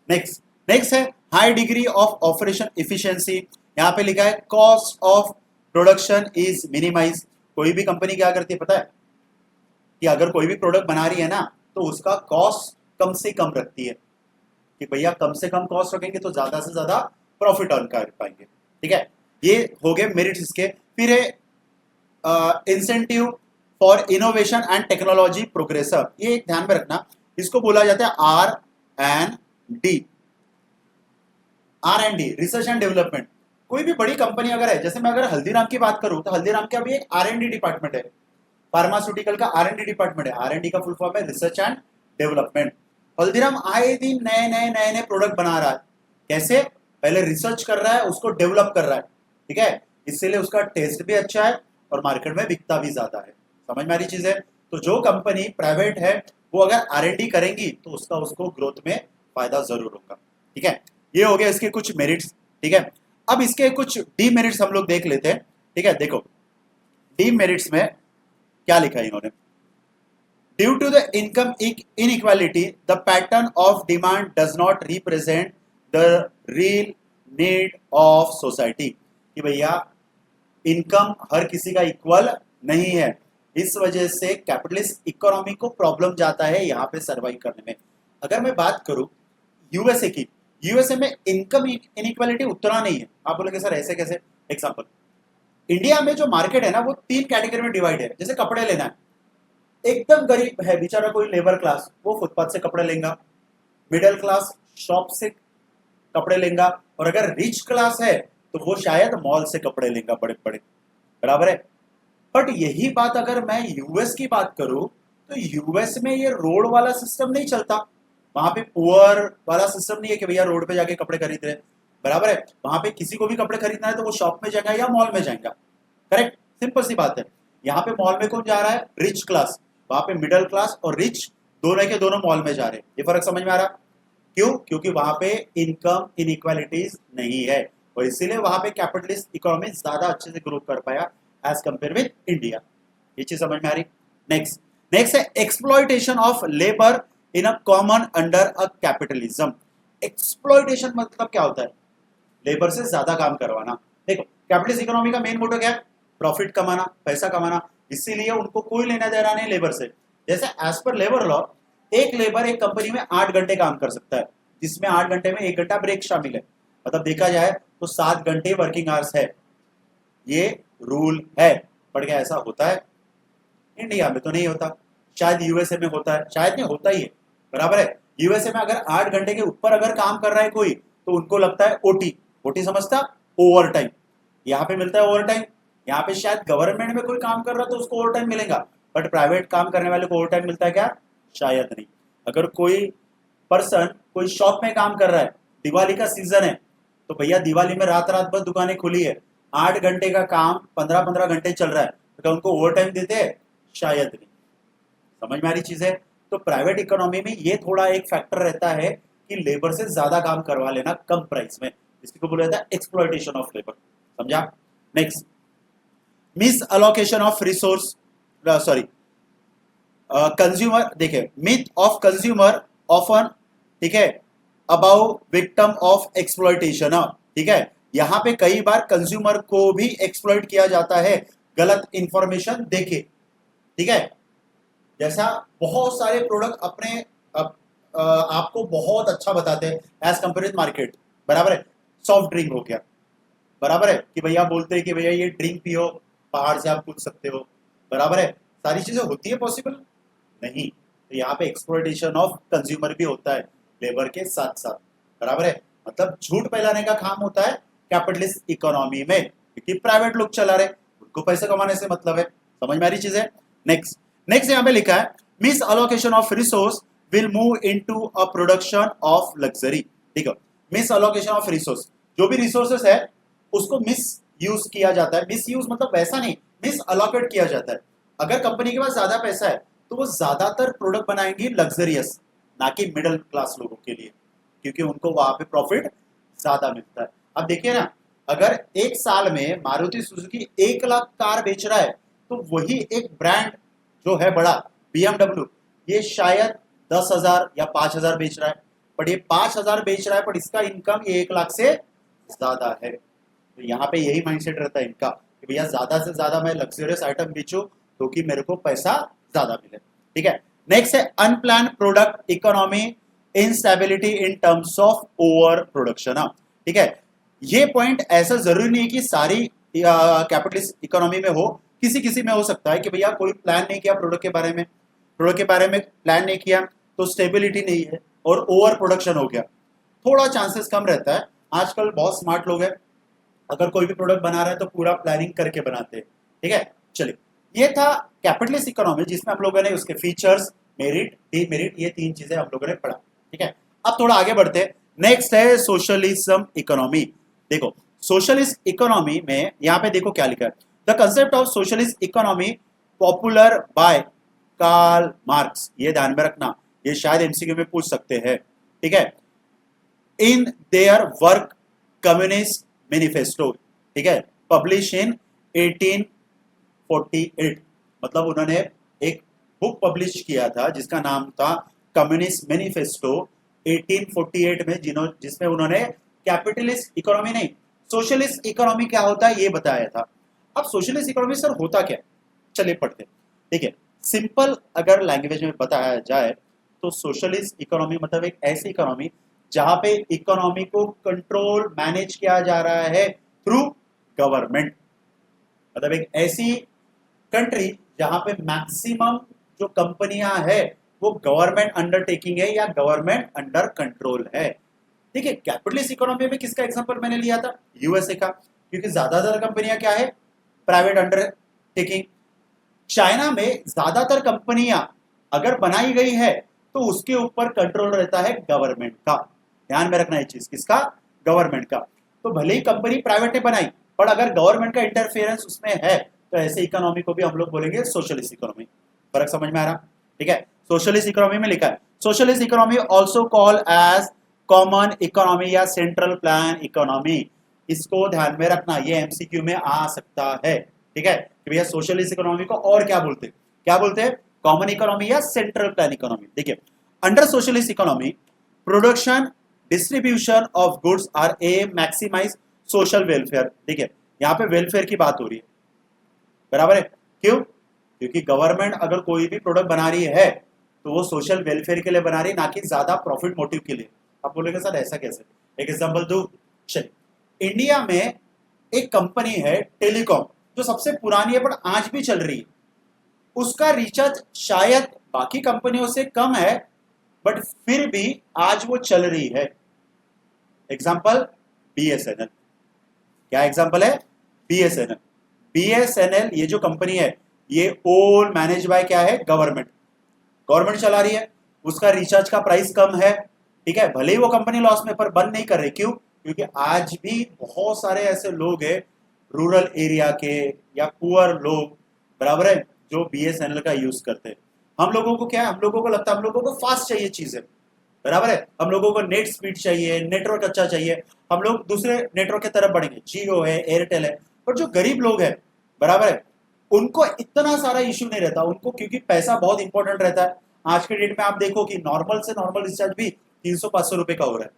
A: नेक्स्ट है high degree of operation efficiency. यहां पे लिखा है cost of production is minimize. कोई भी कंपनी क्या करती है पता है, कि अगर कोई भी प्रोडक्ट बना रही है ना तो उसका कॉस्ट कम से कम रखती है, कि भैया कम से कम कॉस्ट रखेंगे तो ज्यादा से ज्यादा प्रॉफिट अर्न कर पाएंगे। ठीक है, ये हो गए मेरिट्स इसके। फिर है incentive for innovation and technology progress. ये ध्यान में रखना, इसको बोला जाता है R&D, रिसर्च एंड डेवलपमेंट। कोई भी बड़ी कंपनी अगर है, जैसे मैं अगर हल्दीराम की बात करूं तो हल्दीराम का भी एक R&D डिपार्टमेंट है, फार्मास्यूटिकल का R&D डिपार्टमेंट है। R&D का फुल फॉर्म है रिसर्च एंड डेवलपमेंट। हल्दीराम आए दिन नए प्रोडक्ट बना रहा है, कैसे, पहले रिसर्च कर रहा है, उसको डेवलप कर रहा है। ठीक है, इसीलिए उसका टेस्ट भी अच्छा है और मार्केट में बिकता भी ज्यादा है। समझ में आ रही चीज है। तो जो कंपनी प्राइवेट है वो अगर R&D करेंगी तो उसका उसको ग्रोथ में फायदा जरूर होगा। ठीक है, ये हो गया इसके कुछ मेरिट्स। ठीक है, अब इसके कुछ डीमेरिट्स हम लोग देख लेते हैं। ठीक है, देखो डीमेरिट्स में क्या लिखा है इन्होंने, due to the income inequality the pattern of demand does not represent the real need of society. कि भैया इनकम हर किसी का इक्वल नहीं है, इस वजह से कैपिटलिस्ट इकोनॉमी को प्रॉब्लम जाता है यहाँ पे सर्वाइव करने में। अगर मैं बात करूं यूएसए की, यूएसए में इनकम इनइक्वालिटी उतना नहीं है। आप बोलोगे सर ऐसे कैसे? एग्जांपल, इंडिया में जो मार्केट है ना वो 3 कैटेगरी में डिवाइड है। जैसे कपड़े लेना है, एकदम गरीब है बेचारा कोई लेबर क्लास, वो फुटपाथ से कपड़े लेगा। मिडिल क्लास शॉप से कपड़े लेगा, और अगर रिच क्लास है तो वो शायद मॉल से कपड़े लेगा बड़े बड़े, बराबर है। बट यही बात अगर मैं यूएस की बात करूं तो यूएस में ये रोड वाला सिस्टम नहीं चलता। वहां पे पुअर वाला सिस्टम नहीं है कि भैया रोड पे जाके कपड़े खरीद रहे, बराबर है। वहां पे किसी को भी कपड़े खरीदना है तो वो शॉप में जाएगा या मॉल में जाएगा, करेक्ट, सिंपल सी बात है। यहाँ पे मॉल में कौन जा रहा है? Rich class. वहां पे मिडिल क्लास और रिच दोनों के दोनों मॉल में जा रहे हैं। ये फर्क समझ में आ रहा? क्यों? क्योंकि वहां पे इनकम इनइक्वालिटीज नहीं है, और इसीलिए वहां पे कैपिटलिस्ट इकोनॉमी ज्यादा अच्छे से ग्रो कर पाया एज कंपेयर विद इंडिया। ये चीज समझ में आ रही? नेक्स्ट नेक्स्ट है exploitation of labour in a common under a capitalism. Exploitation मतलब क्या होता है? लेबर से ज्यादा काम करवाना। देखो कैपिटलिस्ट इकोनॉमी का मेन मोटो क्या है? प्रॉफिट कमाना, पैसा कमाना। इसीलिए उनको कोई लेना देना नहीं लेबर से। जैसे एज पर लेबर लॉ एक लेबर एक कंपनी में 8 घंटे काम कर सकता है, जिसमें 8 घंटे में 1 घंटा ब्रेक शामिल है। मतलब देखा जाए तो 7 घंटे वर्किंग आवर्स है, ये रूल है। पर क्या ऐसा होता है? इंडिया में तो नहीं होता, शायद यूएसए में होता है, शायद नहीं होता ही है, बराबर है। यूएसए में अगर 8 घंटे के ऊपर अगर काम कर रहा है कोई तो उनको लगता है ओटी। ओटी समझता? Over time. यहाँ पे मिलता है ओवर टाइम। यहाँ पे शायद गवर्नमेंट में कोई काम कर रहा है तो उसको ओवर टाइम मिलेगा, बट प्राइवेट काम करने वाले को ओवर टाइम मिलता है क्या? शायद नहीं। अगर कोई पर्सन कोई शॉप में काम कर रहा है, दिवाली का सीजन है, तो भैया दिवाली में रात रात भर दुकानें खुली है, 8 घंटे का काम 15-15 घंटे चल रहा है, तो क्या उनको ओवर टाइम देते हैं? शायद नहीं। समझ में आ रही चीज है? तो प्राइवेट इकोनॉमी में ये थोड़ा एक फैक्टर रहता है कि लेबर से ज्यादा काम करवा लेना कम प्राइस में, इसको बोला जाता है एक्सप्लॉयटेशन ऑफ लेबर। समझा? Next, miss allocation of resource, sorry consumer, देखिए मिथ ऑफ कंज्यूमर ऑफन, ठीक है, अबाउ विक्टिम ऑफ एक्सप्लॉयटेशन। ठीक है, यहां पे कई बार कंज्यूमर को भी एक्सप्लॉइट किया जाता है गलत इंफॉर्मेशन देके। ठीक है, जैसा बहुत सारे प्रोडक्ट अपने आपको बहुत अच्छा बताते हैं एज कंपेयर विद मार्केट, बराबर है। सॉफ्ट ड्रिंक हो गया, बराबर है, कि भैया बोलते हैं कि भैया ये ड्रिंक पियो, पहाड़ से आप कूद सकते हो, बराबर है। सारी चीजें होती है पॉसिबल? नहीं। तो यहाँ पे एक्सप्लॉयटेशन ऑफ कंज्यूमर भी होता है लेबर के साथ साथ, बराबर है। मतलब झूठ फैलाने का काम होता है कैपिटलिस्ट इकोनॉमी में, क्योंकि प्राइवेट लोग चला रहे, उनको पैसे कमाने से मतलब है। समझ में आ रही चीज है? नेक्स्ट नेक्स्ट यहाँ पे लिखा है miss allocation of resource will move into a production of luxury. ठीक है, मिस अलोकेशन ऑफ रिसोर्स, जो भी रिसोर्सेस है उसको मिस यूज किया जाता है। मिस यूज मतलब वैसा नहीं, मिस अलोकेट किया जाता है। अगर कंपनी के पास ज्यादा पैसा है तो वो ज्यादातर प्रोडक्ट बनाएंगी लग्जरियस, ना कि मिडिल क्लास लोगों के लिए, क्योंकि उनको वहां पे प्रॉफिट ज्यादा मिलता है। अब देखिए ना, अगर एक साल में मारुति सुजुकी 1 लाख कार बेच रहा है तो वही एक ब्रांड जो है बड़ा BMW, ये शायद 10,000 या 5,000 बेच रहा है, बट ये 5,000 बेच रहा है, पर इसका इनकम ये 1 लाख से ज्यादा है। तो यहाँ पे यही माइंडसेट रहता है इनका कि भैया ज्यादा से ज्यादा मैं लग्जरियस आइटम बेचूं तो कि मेरे को पैसा ज्यादा मिले। ठीक है, नेक्स्ट है unplan product economy instability in terms of over production. ठीक है, ये पॉइंट ऐसा जरूरी नहीं है कि सारी कैपिटलिस्ट इकोनॉमी में हो, किसी किसी में हो सकता है कि भैया कोई प्लान नहीं किया प्रोडक्ट के बारे में, प्लान नहीं किया तो स्टेबिलिटी नहीं है और ओवर प्रोडक्शन हो गया, थोड़ा चांसेस कम रहता है। आजकल बहुत स्मार्ट लोग हैं, अगर कोई भी प्रोडक्ट बना रहा है तो पूरा प्लानिंग करके बनाते हैं। ठीक है, चलिए, ये था कैपिटलिस्ट इकोनॉमी जिसमें हम लोगों ने उसके फीचर्स, मेरिट, डीमेरिट, ये 3 चीजें हम लोगों ने पढ़ा। ठीक है, अब थोड़ा आगे बढ़ते हैं। नेक्स्ट है सोशलिज्म इकोनॉमी। देखो सोशलिस्ट इकोनॉमी में यहाँ पे देखो क्या लिखा है, the concept of socialist economy popular by Karl Marx. ये ध्यान में रखना, ये शायद एमसीक्यू में पूछ सकते हैं। ठीक है, in their work communist manifesto, ठीक है, पब्लिश इन 1848। मतलब उन्होंने एक बुक पब्लिश किया था जिसका नाम था कम्युनिस्ट मैनिफेस्टो 1848 में, जिसमें उन्होंने कैपिटलिस्ट इकोनॉमी नहीं, सोशलिस्ट इकोनॉमी क्या होता है ये बताया था। अब सोशलिस्ट इकोनॉमी सर होता क्या? चलिए पढ़ते हैं। देखिए, सिंपल अगर लैंग्वेज में बताया जाए तो सोशलिस्ट इकोनॉमी मतलब एक ऐसी इकोनॉमी जहां पे इकोनॉमी को कंट्रोल मैनेज किया जा रहा है थ्रू गवर्नमेंट। मतलब एक ऐसी कंट्री जहां पे मैक्सिमम जो कंपनियां है वो गवर्नमेंट अंडरटेकिंग है या गवर्नमेंट अंडर कंट्रोल है। देखिए, कैपिटलिस्ट इकोनॉमी में किसका एग्जांपल मैंने लिया था? यूएसए का, क्योंकि ज्यादातर कंपनियां क्या है? Private undertaking. चाइना में ज्यादातर कंपनियां अगर बनाई गई है तो उसके ऊपर कंट्रोल रहता है गवर्नमेंट का। ध्यान में रखना ये चीज, किसका? गवर्नमेंट का। तो भले ही कंपनी प्राइवेट ने बनाई, पर अगर गवर्नमेंट का इंटरफेरेंस उसमें है तो ऐसे इकोनॉमी को भी हम लोग बोलेंगे सोशलिस्ट इकोनॉमी। फर्क समझ में आ रहा? ठीक है, सोशलिस्ट इकोनॉमी में लिखा है socialist economy also call as common economy या सेंट्रल प्लान इकोनॉमी। इसको ध्यान में रखना, ये एमसीक्यू में आ सकता है। ठीक है कि भैया सोशलिस्ट इकोनॉमी को और क्या बोलते हैं? क्या बोलते हैं? कॉमन इकोनॉमी या सेंट्रल प्लान इकोनॉमी। देखिए, under socialist economy production distribution of goods are a maximize social welfare. देखिए, यहाँ पे वेलफेयर की बात हो रही है, बराबर है? क्यों? क्योंकि गवर्नमेंट अगर कोई भी प्रोडक्ट बना रही है तो वो सोशल वेलफेयर के लिए बना रही है, ना कि ज्यादा प्रॉफिट मोटिव के लिए। आप बोलेंगे सर ऐसा कैसे? एक एग्जांपल दो। चलिए, इंडिया में एक कंपनी है टेलीकॉम, जो सबसे पुरानी है पर आज भी चल रही है। उसका रिचार्ज शायद बाकी कंपनियों से कम है, बट फिर भी आज वो चल रही है। Example BSNL. क्या एग्जांपल है? बीएसएनएल। बीएसएनएल ये जो कंपनी है ये ऑल मैनेज बाय क्या है? गवर्नमेंट। गवर्नमेंट चला रही है, उसका रिचार्ज का प्राइस कम है। ठीक है, भले ही वो कंपनी लॉस में, पर बंद नहीं कर रही। क्यों? क्योंकि आज भी बहुत सारे ऐसे लोग हैं रूरल एरिया के या पुअर लोग, बराबर है, जो बीएसएनएल का यूज करते हैं। हम लोगों को क्या है? हम लोगों को लगता है हम लोगों को फास्ट चाहिए चीजें, बराबर है, हम लोगों को नेट स्पीड चाहिए, नेटवर्क अच्छा चाहिए, हम लोग दूसरे नेटवर्क की तरफ बढ़ेंगे, जियो है, एयरटेल है। पर जो गरीब लोग हैं, बराबर है, उनको इतना सारा इश्यू नहीं रहता। उनको क्योंकि पैसा बहुत इंपॉर्टेंट रहता है। आज के डेट में आप देखो कि नॉर्मल से नॉर्मल रिचार्ज भी 300-500 रुपए का हो रहा है,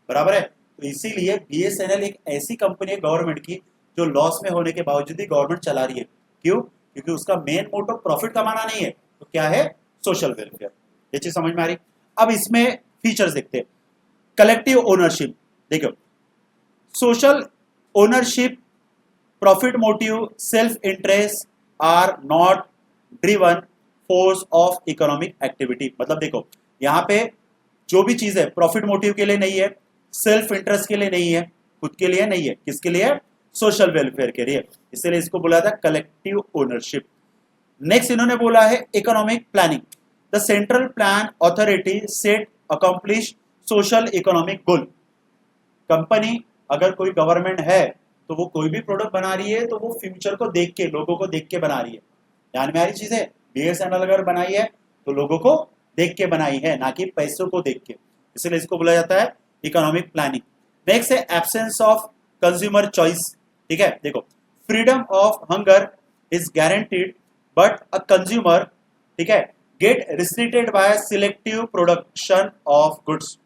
A: बराबर है। तो इसीलिए बीएसएनएल एक ऐसी कंपनी है गवर्नमेंट की जो लॉस में होने के बावजूद भी गवर्नमेंट चला रही है। क्यों? क्योंकि उसका मेन मोटो प्रॉफिट कमाना नहीं है, तो क्या है? Social welfare. ये चीज समझ में आ रही? अब इसमें फीचर्स देखते हैं। Collective ownership. देखो, social ownership, profit motive, self interest are not driven force of economic activity. मतलब देखो, यहां पे जो भी चीज है प्रॉफिट मोटिव के लिए नहीं है, सेल्फ इंटरेस्ट के लिए नहीं है, खुद के लिए नहीं है, किसके लिए? सोशल वेलफेयर के लिए। इसलिए इसको बोला था कलेक्टिव ओनरशिप। नेक्स्ट इन्होंने बोला है economic planning. The central plan authority set accomplish social economic goal. Company अगर कोई गवर्नमेंट है तो वो कोई भी प्रोडक्ट बना रही है तो वो फ्यूचर को देख के, लोगों को देख के बना रही है। ध्यान में आ रही चीज है? बीएसएनएल अगर बनाई है तो लोगों को देख के बनाई है, ना कि पैसों को देख के। इसलिए इसको बोला जाता है इकोनॉमिक प्लानिंग। नेक्स्ट है एब्सेंस ऑफ कंज्यूमर चॉइस। ठीक है, देखो, freedom of hunger is guaranteed but a consumer, ठीक है, get restricted by selective production of goods.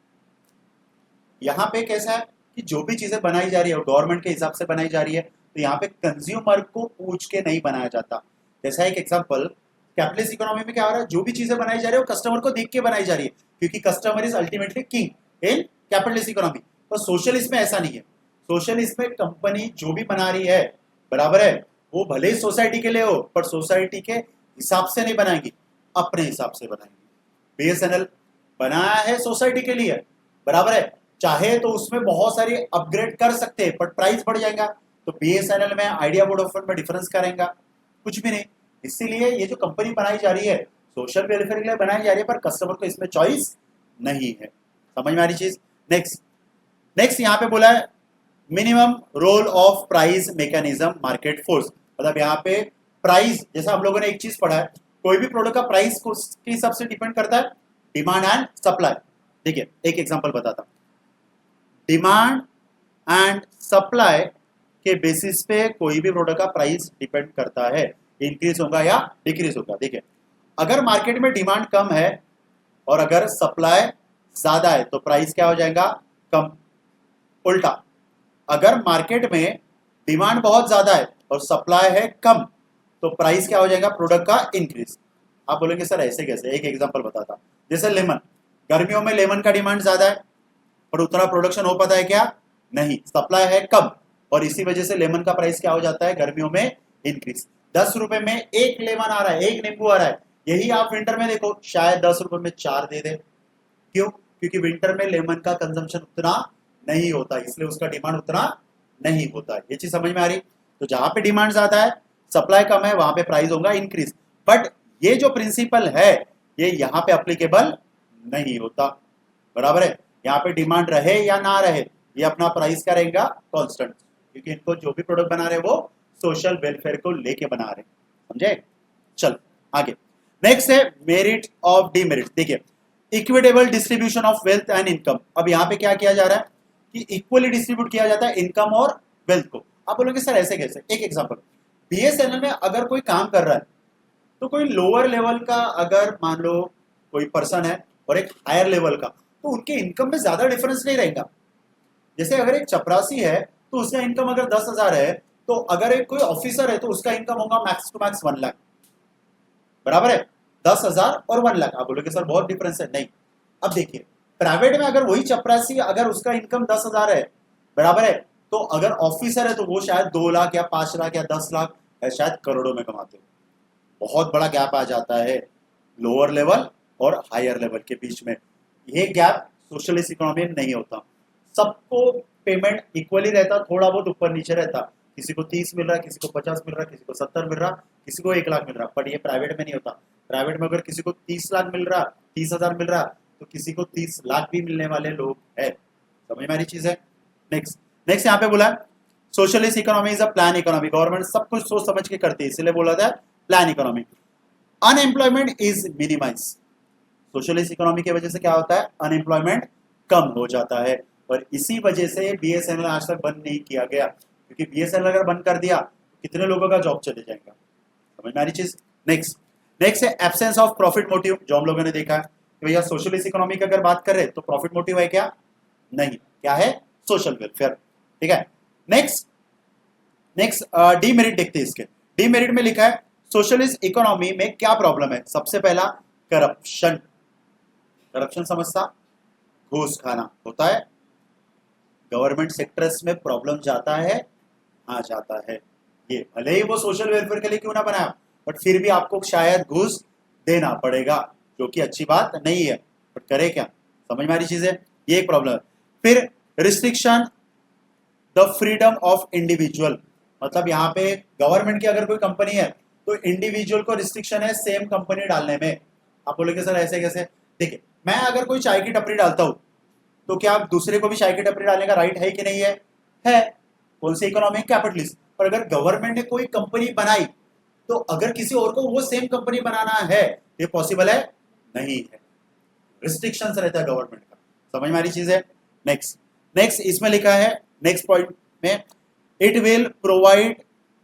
A: यहां पे कैसा है कि जो भी चीजें बनाई जा रही है गवर्नमेंट के हिसाब से बनाई जा रही है, तो यहाँ पे कंज्यूमर को पूछ के नहीं बनाया जाता। जैसा एक एग्जांपल, कैपिटलिस्ट इकोनॉमी में क्या हो रहा है? जो भी चीजें बनाई जा रही है वो कस्टमर को देख के बनाई जा रही है, क्योंकि customer is ultimately king in capitalist economy. तो सोशलिस्ट में ऐसा नहीं है। सोशलिस्ट में कंपनी जो भी बना रही है, बराबर है, वो भले ही सोसाइटी के लिए हो, पर सोसाइटी के हिसाब से नहीं बनाएगी, अपने हिसाब से बनाएंगे। बीएसएनएल बनाया है सोसाइटी के लिए, बराबर है, चाहे तो उसमें बहुत सारी अपग्रेड कर सकते हैं, पर प्राइस बढ़ जाएगा। तो बीएसएनएल में, आइडिया वोडाफोन में डिफरेंस करेंगे? कुछ भी नहीं। इसीलिए ये जो कंपनी बनाई जा रही है सोशल वेलफेयर के लिए बनाई जा रही है, पर कस्टमर को इसमें चॉइस नहीं है। समझ में आ रही चीज? नेक्स्ट नेक्स्ट यहाँ पे बोला है minimum role of price mechanism market force. मतलब यहाँ पे प्राइस, जैसा हम लोगों ने एक चीज पढ़ा है, कोई भी प्रोडक्ट का प्राइस किस हिसाब से डिपेंड करता है? Demand and supply. देखिए, एक एग्जांपल बताता हूं। डिमांड एंड सप्लाई के बेसिस पे कोई भी प्रोडक्ट का प्राइस डिपेंड करता है, इंक्रीज होगा या डिक्रीज होगा। देखिए, अगर मार्केट में डिमांड कम है और अगर सप्लाई ज्यादा है तो प्राइस क्या हो जाएगा? कम। उल्टा, अगर मार्केट में डिमांड बहुत ज्यादा है और सप्लाई है कम, तो प्राइस क्या हो जाएगा, प्रोडक्ट का इंक्रीज। आप बोलेंगे सर ऐसे कैसे, एक एग्जांपल बताता, जैसे लेमन, गर्मियों में लेमन का डिमांड ज्यादा है पर उतना प्रोडक्शन हो पाता है क्या, नहीं, सप्लाई है कम, और इसी वजह से लेमन का प्राइस क्या हो जाता है गर्मियों में इंक्रीज। 10 रुपए में एक लेमन आ रहा है, एक नींबू आ रहा है, यही आप विंटर में देखो शायद 10 रुपए में 4 दे दे। क्यों, क्योंकि विंटर में लेमन का कंजम्पशन उतना नहीं होता, इसलिए उसका डिमांड उतना नहीं होता है। ये चीज समझ में आ रही। तो जहां पे डिमांड ज्यादा है, सप्लाई कम है, वहां पे प्राइस होगा इंक्रीज। बट ये जो प्रिंसिपल है ये यहाँ पे अप्लीकेबल नहीं होता, बराबर है। यहाँ पे डिमांड रहे या ना रहे, ये अपना प्राइस क्या रहेगा, कांस्टेंट, क्योंकि इनको जो भी प्रोडक्ट बना रहे वो सोशल वेलफेयर को लेके बना रहे, समझे। चल आगे, नेक्स्ट है मेरिट ऑफ डीमेरिट। देखिए, equitable distribution of wealth and income. अब यहाँ पे क्या किया जा रहा है कि इक्वली डिस्ट्रीब्यूट किया जाता है इनकम और वेल्थ को। आप बोलोगे सर ऐसे कैसे, एक एग्जांपल, बीएसएनएल में अगर कोई काम कर रहा है तो कोई लोअर लेवल का अगर मान लो कोई पर्सन है और एक हायर लेवल का, तो उनके इनकम में ज्यादा डिफरेंस नहीं रहेगा। जैसे अगर एक चपरासी है तो उसका इनकम अगर 10,000 है, तो अगर एक कोई ऑफिसर है तो उसका इनकम होगा मैक्स टू मैक्स 1 लाख, बराबर है। 10,000 और 1 लाख, आप बोलोगे सर बहुत डिफरेंस है, नहीं। अब देखिए, प्राइवेट में अगर वही चपरासी अगर उसका इनकम 10,000 है, बराबर है, तो अगर ऑफिसर है तो वो शायद 2 लाख या 5 लाख या 10 लाख या शायद करोड़ों में कमाते हो। बहुत बड़ा गैप आ जाता है लोअर लेवल और हायर लेवल के बीच में। ये गैप सोशलिस्ट इकोनॉमी में नहीं होता, सबको पेमेंट इक्वली रहता, थोड़ा बहुत ऊपर नीचे रहता, किसी को 30 मिल रहा है, किसी को 50 मिल रहा है, किसी को 70 मिल रहा, किसी को 1 लाख मिल रहा। बट ये प्राइवेट में नहीं होता। प्राइवेट में अगर किसी को 30 लाख मिल रहा, 30,000 मिल रहा, तो किसी को 30 लाख भी मिलने वाले लोग है। समझ में आ रही चीज है। नेक्स्ट नेक्स्ट यहाँ पे बोला socialist economy is a plan economy. Government सब कुछ सोच समझ के करती है, इसलिए बोला था plan economy. Unemployment is minimize. Socialist economy की वजह से क्या होता है, अनएम्प्लॉयमेंट कम हो जाता है, और इसी वजह से बीएसएनएल आज तक बंद नहीं किया गया, क्योंकि बीएसएनएल अगर बंद कर दिया तो कितने लोगों का जॉब चले जाएगा। समझ में आ रही चीज। नेक्स्ट नेक्स्ट है एब्सेंस ऑफ प्रॉफिट मोटिव, जो हम लोगों ने देखा है कि भैया सोशलिस्ट इकोनॉमी की अगर बात करें तो प्रॉफिट मोटिव है क्या, नहीं, क्या है, सोशल वेलफेयर। ठीक है। नेक्स्ट नेक्स्ट डीमेरिट देखते हैं इसके। डीमेरिट में लिखा है सोशलिस्ट इकोनॉमी में क्या प्रॉब्लम है। सबसे पहला करप्शन। करप्शन समझता, घूस खाना होता है। गवर्नमेंट सेक्टर्स में प्रॉब्लम जाता है, हाँ जाता है। ये भले ही वो सोशल वेलफेयर के लिए क्यों ना बनाया, बट फिर भी आपको शायद घूस देना पड़ेगा, जो कि अच्छी बात नहीं है, बट करे क्या। समझ में आ रही चीजें, ये एक प्रॉब्लम है। फिर restriction the freedom of individual, मतलब यहाँ पे गवर्नमेंट की अगर कोई कंपनी है तो इंडिविजुअल को रिस्ट्रिक्शन है सेम कंपनी डालने में। आप बोलोगे सर ऐसे कैसे। देखिए, मैं अगर कोई चाय की टपरी डालता हूं तो क्या आप दूसरे को भी चाय की टपरी डालने का राइट है कि नहीं है, है। कौन सी इकोनॉमिक कैपिटलिस्ट। पर अगर गवर्नमेंट ने कोई कंपनी बनाई तो अगर किसी और को वो सेम कंपनी बनाना है, ये पॉसिबल है, नहीं है, रिस्ट्रिक्शंस रहता है गवर्नमेंट का। समझ में आ रही चीज है। नेक्स्ट नेक्स्ट इसमें लिखा है नेक्स्ट पॉइंट में, it will provide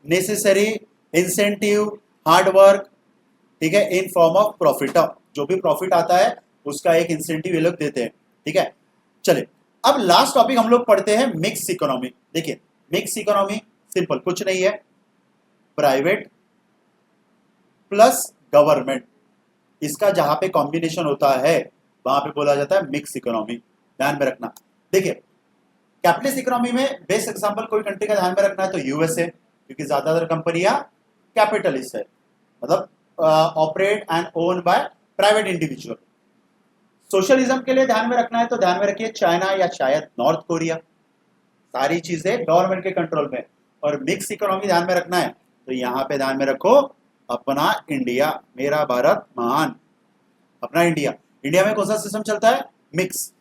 A: necessary incentive hard work, ठीक है, इन फॉर्म ऑफ प्रॉफिट। जो भी प्रॉफिट आता है उसका एक इंसेंटिव ये लोग देते हैं। ठीक है। चलिए अब लास्ट टॉपिक हम लोग पढ़ते हैं मिक्स इकोनॉमी। देखिए, मिक्स इकोनॉमी सिंपल कुछ नहीं है, प्राइवेट प्लस गवर्नमेंट, इसका जहां पे कॉम्बिनेशन होता है वहां पे बोला जाता है मिक्स इकोनॉमी। ध्यान में रखना। देखिए, कैपिटलिस्ट इकोनॉमी में बेस्ट एग्जांपल कोई कंट्री का ध्यान में रखना है तो यूएसए, क्योंकि ज्यादातर कंपनियां कैपिटलिस्ट है, मतलब operate and own by private individual. Socialism के लिए ध्यान में रखना है तो ध्यान में रखिए चाइना या शायद नॉर्थ कोरिया, सारी चीजें गवर्नमेंट के कंट्रोल में। और मिक्स इकोनॉमी ध्यान में रखना है तो यहां पे ध्यान में रखो अपना इंडिया, मेरा भारत महान, अपना इंडिया। इंडिया में कौन सा सिस्टम चलता है, मिक्स,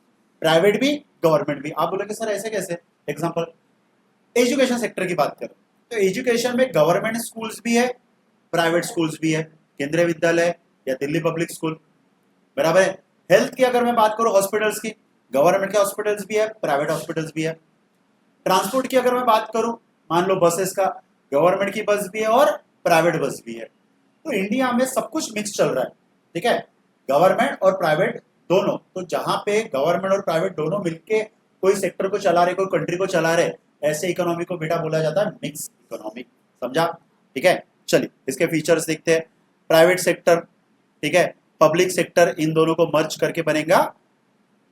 A: प्राइवेट भी गवर्नमेंट भी। आप बोलोगे सर ऐसे कैसे। एग्जांपल, एजुकेशन सेक्टर की बात करें तो एजुकेशन में गवर्नमेंट स्कूल्स भी है, प्राइवेट स्कूल्स भी है, केंद्रीय विद्यालय या दिल्ली पब्लिक स्कूल, बराबर है। हेल्थ की अगर मैं बात करूं, हॉस्पिटल्स की, गवर्नमेंट के हॉस्पिटल्स भी है, प्राइवेट हॉस्पिटल्स भी है। ट्रांसपोर्ट की अगर मैं बात करूं, मान लो बसेस का, गवर्नमेंट की बस भी है और प्राइवेट बस भी है। तो इंडिया में सब कुछ मिक्स चल रहा है। ठीक है, गवर्नमेंट और प्राइवेट दोनों। तो जहां पे गवर्नमेंट और प्राइवेट दोनों मिलके कोई सेक्टर को चला रहे, कोई कंट्री को चला रहे, ऐसे इकोनॉमी को बेटा बोला जाता है मिक्स इकोनॉमी। समझा। ठीक है। चलिए इसके फीचर्स देखते हैं। प्राइवेट सेक्टर, ठीक है, पब्लिक सेक्टर, इन दोनों को मर्ज करके बनेगा,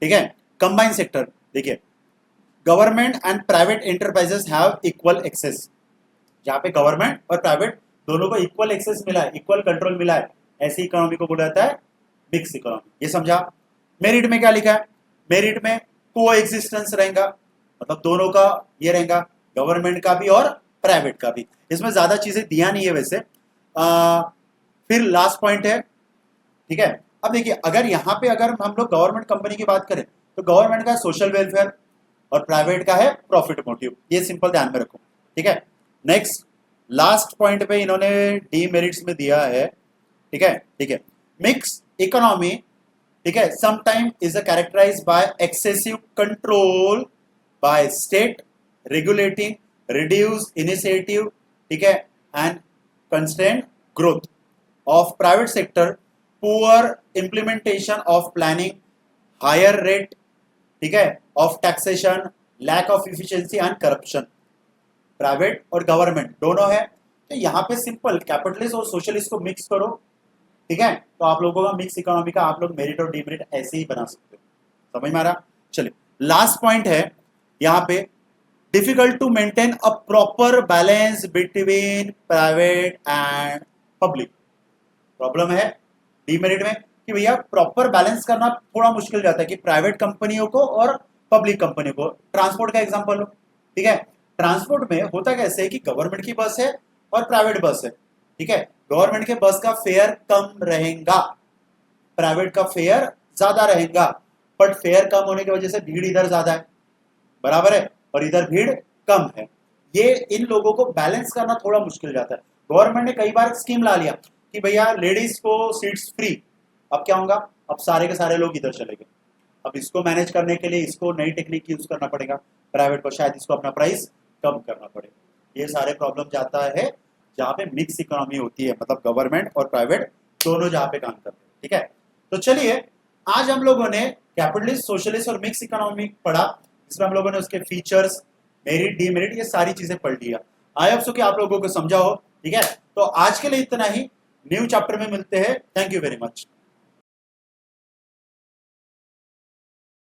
A: ठीक है। कंबाइन सेक्टर, देखिए government and private enterprises have equal access, जहां पे गवर्नमेंट और प्राइवेट दोनों को इक्वल एक्सेस मिला है, इक्वल कंट्रोल मिला है, ऐसी इकोनॉमी को बोला जाता है मिक्स इकोनॉमी। ये समझा। मेरिट में क्या लिखा है? मेरिट में को एग्जिस्टेंस रहेगा, मतलब दोनों का ये रहेगा, गवर्नमेंट का भी और प्राइवेट का भी। इसमें ज्यादा चीजें दिया नहीं है वैसे। फिर लास्ट पॉइंट है, ठीक है। अब देखिए अगर यहाँ पे अगर हम लोग गवर्नमेंट कंपनी की बात करें तो गवर्नमेंट का सोशल वेलफेयर और प्राइवेट का है प्रॉफिट मोटिव, ये सिंपल ध्यान में रखो, ठीक है। नेक्स्ट लास्ट पॉइंट पे इन्होंने डीमेरिट्स में दिया है, ठीक है, ठीक है। मिक्स इकोनॉमी, ठीक है, sometime is characterized by excessive control by state regulating reduce initiative, ठीक है, and constraint growth of private sector, poor implementation of planning, higher rate, ठीक है, of taxation, lack of efficiency and corruption. Private और government दोनों है, तो यहाँ पे सिंपल कैपिटलिस्ट और सोशलिस्ट को मिक्स करो, ठीक है, तो आप लोगों का मिक्स इकोनॉमी का आप लोग मेरिट और डिमेरिट ऐसे ही बना सकते हो। समझ में आ रहा? चलिए लास्ट पॉइंट है यहाँ पे, difficult to maintain a proper balance between private and public. Problem है डीमेरिट में कि भैया प्रॉपर बैलेंस करना थोड़ा मुश्किल जाता है कि प्राइवेट कंपनियों को और पब्लिक कंपनियों को। ट्रांसपोर्ट का एग्जांपल लो, ठीक है, ट्रांसपोर्ट में होता कैसे है कि गवर्नमेंट की बस है और प्राइवेट बस है, ठीक है। गवर्नमेंट के बस का फेयर कम रहेगा, प्राइवेट का फेयर ज्यादा रहेगा, बट फेयर कम होने की वजह से भीड़ इधर ज्यादा है, बराबर है, और इधर भीड़ कम है। ये इन लोगों को बैलेंस करना थोड़ा मुश्किल जाता है। गवर्नमेंट ने कई बार स्कीम ला लिया कि भैया लेडीज को सीट्स फ्री, अब क्या होगा, अब सारे के सारे लोग इधर चले गए। अब इसको मैनेज करने के लिए इसको नई टेक्निक यूज करना पड़ेगा, प्राइवेट को शायद इसको अपना प्राइस कम करना पड़ेगा। ये सारे प्रॉब्लम जाता है जहाँ पे मिक्स इकोनॉमी होती है, मतलब गवर्नमेंट और प्राइवेट दोनों जहाँ पे काम करते हैं, ठीक है। तो चलिए आज हम लोगों ने कैपिटलिस्ट, सोशलिस्ट और मिक्स इकोनॉमी पढ़ा, इसमें हम लोगों ने उसके फीचर्स, मेरिट, डीमेरिट, ये सारी चीजें पढ़ लिया। आई होप सो कि आप लोगों को समझा हो, ठीक है। तो आज के लिए इतना ही, न्यू चैप्टर में मिलते हैं। Thank you very much.